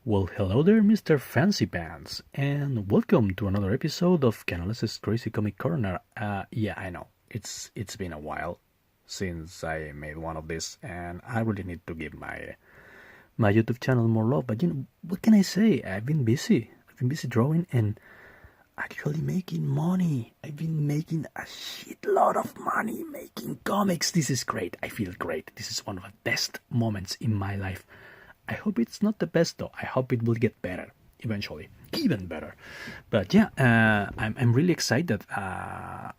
Well, hello there, Mr. Fancy Pants, and welcome to another episode of Canales' Crazy Comic Corner. Yeah, I know it's been a while since I made one of these, and I really need to give my YouTube channel more love. But what can I say? I've been busy. I've been busy drawing and actually making money. I've been making a shitload of money making comics. This is great. I feel great. This is one of the best moments in my life. I hope it's not the best though. I hope it will get better eventually, even better. But yeah, I'm really excited. Our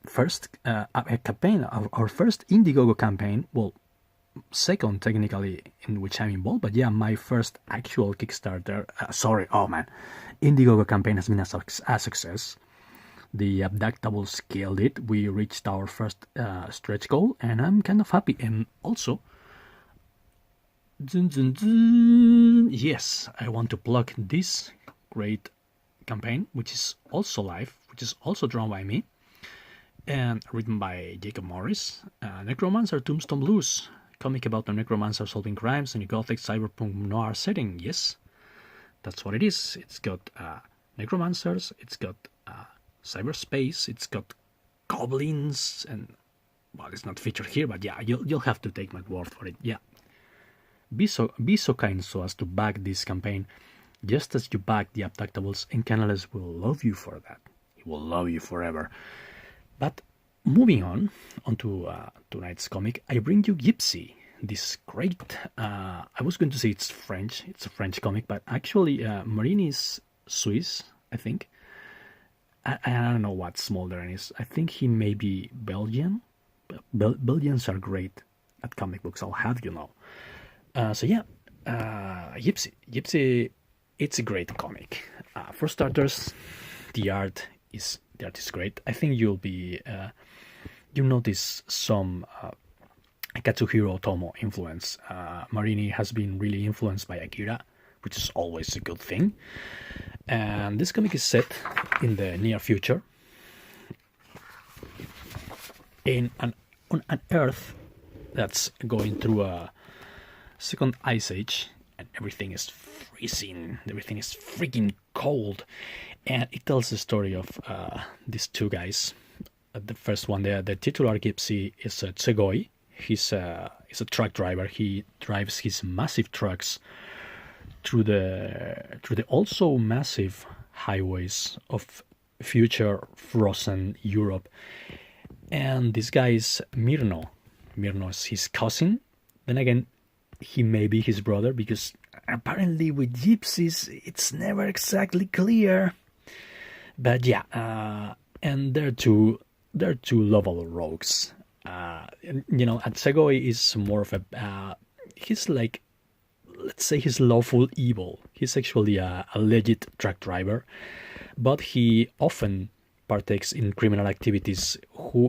first campaign, our first Indiegogo campaign. Well, second technically in which I'm involved. But yeah, my first actual Kickstarter. Indiegogo campaign has been a success. The abductables killed it. We reached our first stretch goal, and I'm kind of happy. And also, yes, I want to plug this great campaign, which is also live, which is also drawn by me and written by Jacob Morris. Necromancer Tombstone Blues, comic about a necromancer solving crimes in a gothic cyberpunk noir setting. Yes, that's what it is. It's got necromancers, it's got cyberspace, it's got goblins, and well, it's not featured here, but yeah, you'll have to take my word for it. Yeah. Be so kind so as to back this campaign, just as you back the abductables, and Canales will love you for that. He will love you forever. But moving on to tonight's comic, I bring you Gypsy. This great, I was going to say it's French. It's a French comic, but actually Marini is Swiss, I think. I don't know what Smolderen is. I think he may be Belgian. Belgians are great at comic books, I'll have you know. Gypsy, it's a great comic. For starters, the art is great. I think you'll notice some Katsuhiro Otomo influence. Marini has been really influenced by Akira, which is always a good thing. And this comic is set in the near future, on an Earth that's going through a second ice age, and everything is freezing, everything is freaking cold, and it tells the story of these two guys. The first one, the titular Gypsy, is Tsegoi. He's a truck driver. He drives his massive trucks through the also massive highways of future frozen Europe. And this guy is Mirno. Mirno is his cousin. Then again, he may be his brother, because apparently with gypsies it's never exactly clear. But yeah, and they're two lovable rogues. Atsegoi is more of a he's like, let's say he's lawful evil. He's actually a legit truck driver, but he often partakes in criminal activities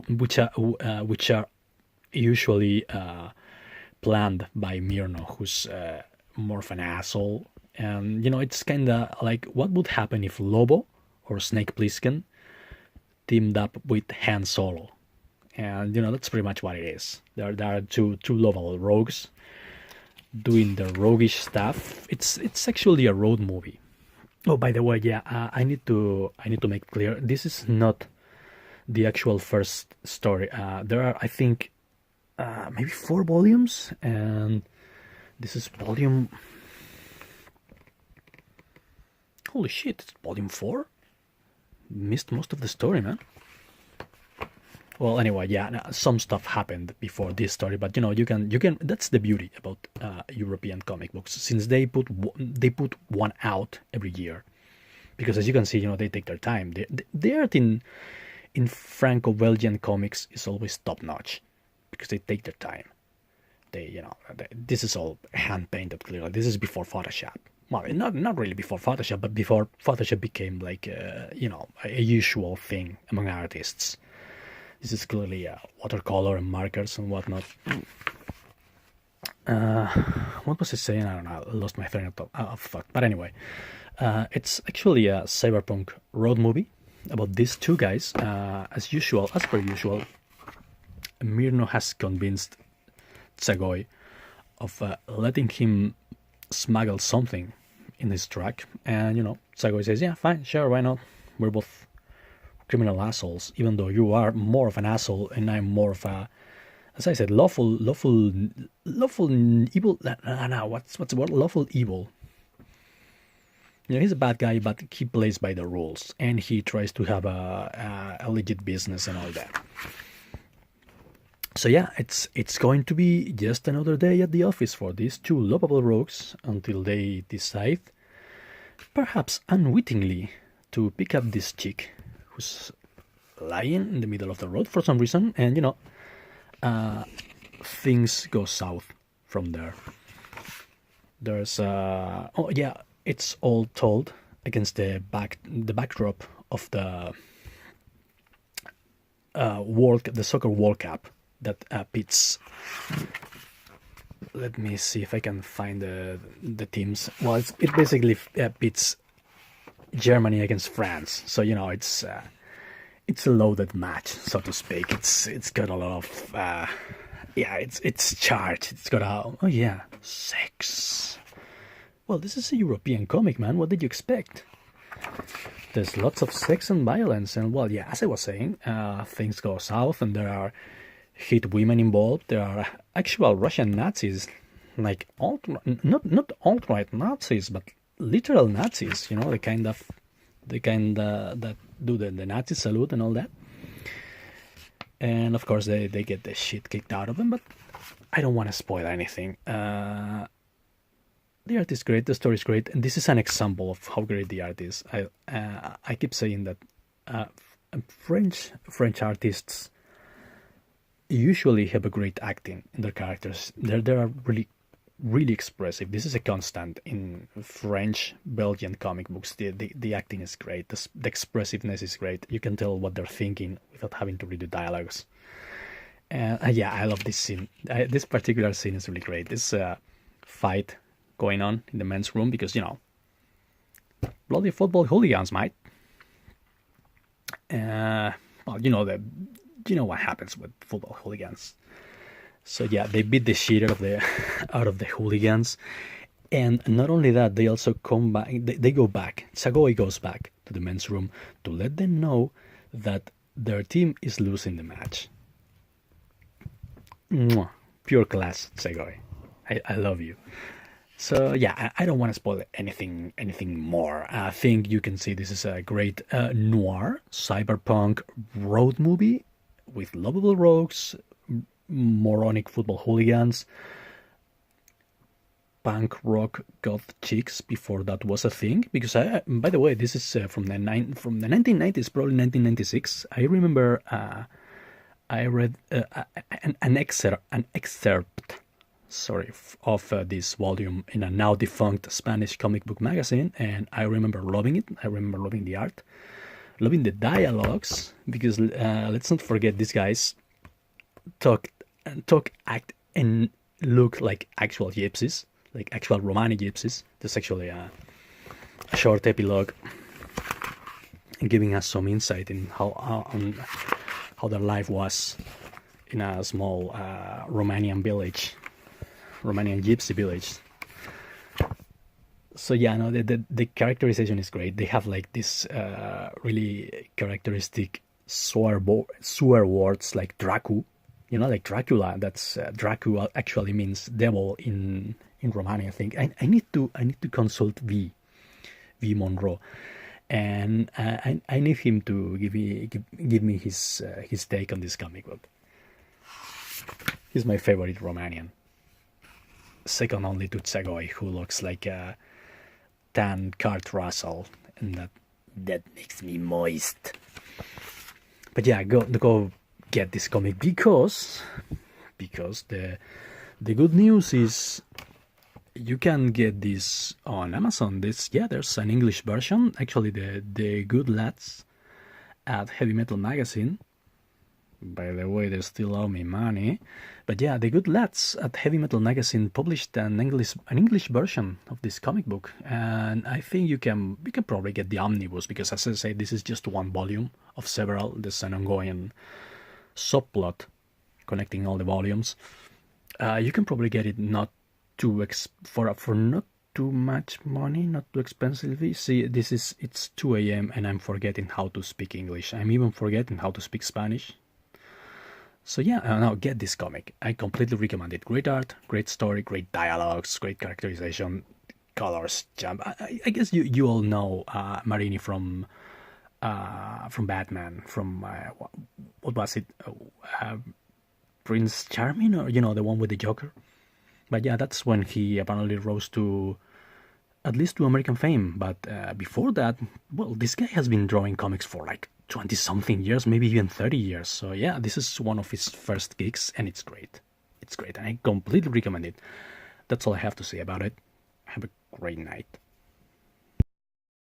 which are usually planned by Mirno, who's more of an asshole. And it's kind of like what would happen if Lobo or Snake Plissken teamed up with Han Solo. And that's pretty much what it is. There are two lovable rogues doing the roguish stuff. It's actually a road movie. Oh, by the way, yeah, I need to make clear, this is not the actual first story. There are, I think, maybe 4 volumes, and this is volume. Holy shit! It's volume 4. Missed most of the story, man. Well, anyway, yeah, some stuff happened before this story, but you can. That's the beauty about European comic books, since they put one out every year, because as you can see, they take their time. The art in Franco-Belgian comics is always top notch, because they take their time. This is all hand painted. Clearly, this is before Photoshop. Well, not really before Photoshop, but before Photoshop became like a usual thing among artists. This is clearly watercolor and markers and whatnot. What was I saying? I don't know. I lost my train of thought. But anyway, it's actually a cyberpunk road movie about these two guys. As per usual, Mirno has convinced Tsegoi of letting him smuggled something in his truck, and Sagoi says, "Yeah, fine, sure, why not? We're both criminal assholes, even though you are more of an asshole and I'm more of a, as I said, lawful evil. No, what's the word? Lawful evil. He's a bad guy, but he plays by the rules, and he tries to have a legit business and all that. So yeah, it's going to be just another day at the office for these two lovable rogues until they decide, perhaps unwittingly, to pick up this chick who's lying in the middle of the road for some reason, and things go south from there. There's oh yeah, it's all told against the backdrop of the the soccer World Cup that pits. Let me see if I can find the teams. Well, it basically pits Germany against France, so it's a loaded match, so to speak. It's got a lot of it's charged. It's got sex. Well, this is a European comic, man. What did you expect? There's lots of sex and violence, and well, yeah, as I was saying, things go south, and there are hit women involved. There are actual Russian Nazis, like not alt-right Nazis, but literal Nazis. The kind that do the Nazi salute and all that. And of course, they get the shit kicked out of them. But I don't want to spoil anything. The art is great, the story is great, and this is an example of how great the art is. I keep saying that French artists usually have a great acting in their characters. They are really expressive. This is a constant in French, Belgian comic books. The acting is great. The expressiveness is great. You can tell what they're thinking without having to read the dialogues. And yeah, I love this scene. This particular scene is really great. This fight going on in the men's room because bloody football hooligans, mate. Well, you know what happens with football hooligans. So yeah, they beat the shit out of the hooligans, and not only that, they also come back. They go back. Sagoi goes back to the men's room to let them know that their team is losing the match. Mwah. Pure class, Sagoi. I love you. So yeah, I don't want to spoil anything more. I think you can see this is a great noir cyberpunk road movie with lovable rogues, moronic football hooligans, punk rock goth chicks before that was a thing. Because by the way, this is from the 1990s, probably 1996. I remember I read an excerpt. Of this volume in a now defunct Spanish comic book magazine, and I remember loving it. I remember loving the art, loving the dialogues, because let's not forget these guys talk, act, and look like actual gypsies, like actual Romani gypsies. There's actually a short epilogue giving us some insight in how their life was in a small Romanian gypsy village. So yeah, no, the characterization is great. They have like this really characteristic swear words like Dracu, like Dracula. That's Dracu actually means devil in Romani, I think. I need to consult V Monroe, and I need him to give me his take on this comic book. He's my favorite Romanian, second only to Sagoi, who looks like a tan Kurt Russell, and that makes me moist. But yeah, go get this comic because the good news is you can get this on Amazon. There's an English version. Actually, the good lads at Heavy Metal Magazine, by the way, they still owe me money. But yeah, the good lads at Heavy Metal Magazine published an English version of this comic book, and I think you can probably get the omnibus, because as I say, this is just one volume of several. There's an ongoing subplot connecting all the volumes. You can probably get it for not too much money, not too expensively. See, it's 2 a.m. and I'm forgetting how to speak English. I'm even forgetting how to speak Spanish. So yeah, now get this comic. I completely recommend it. Great art, great story, great dialogues, great characterization, colors, jump. I guess you all know Marini from Batman, from what was it, Prince Charming, or the one with the Joker. But yeah, that's when he apparently rose to at least to American fame. But before that, well, this guy has been drawing comics for like 20 something years, maybe even 30 years. So yeah, this is one of his first gigs, and it's great. It's great, and I completely recommend it. That's all I have to say about it. Have a great night.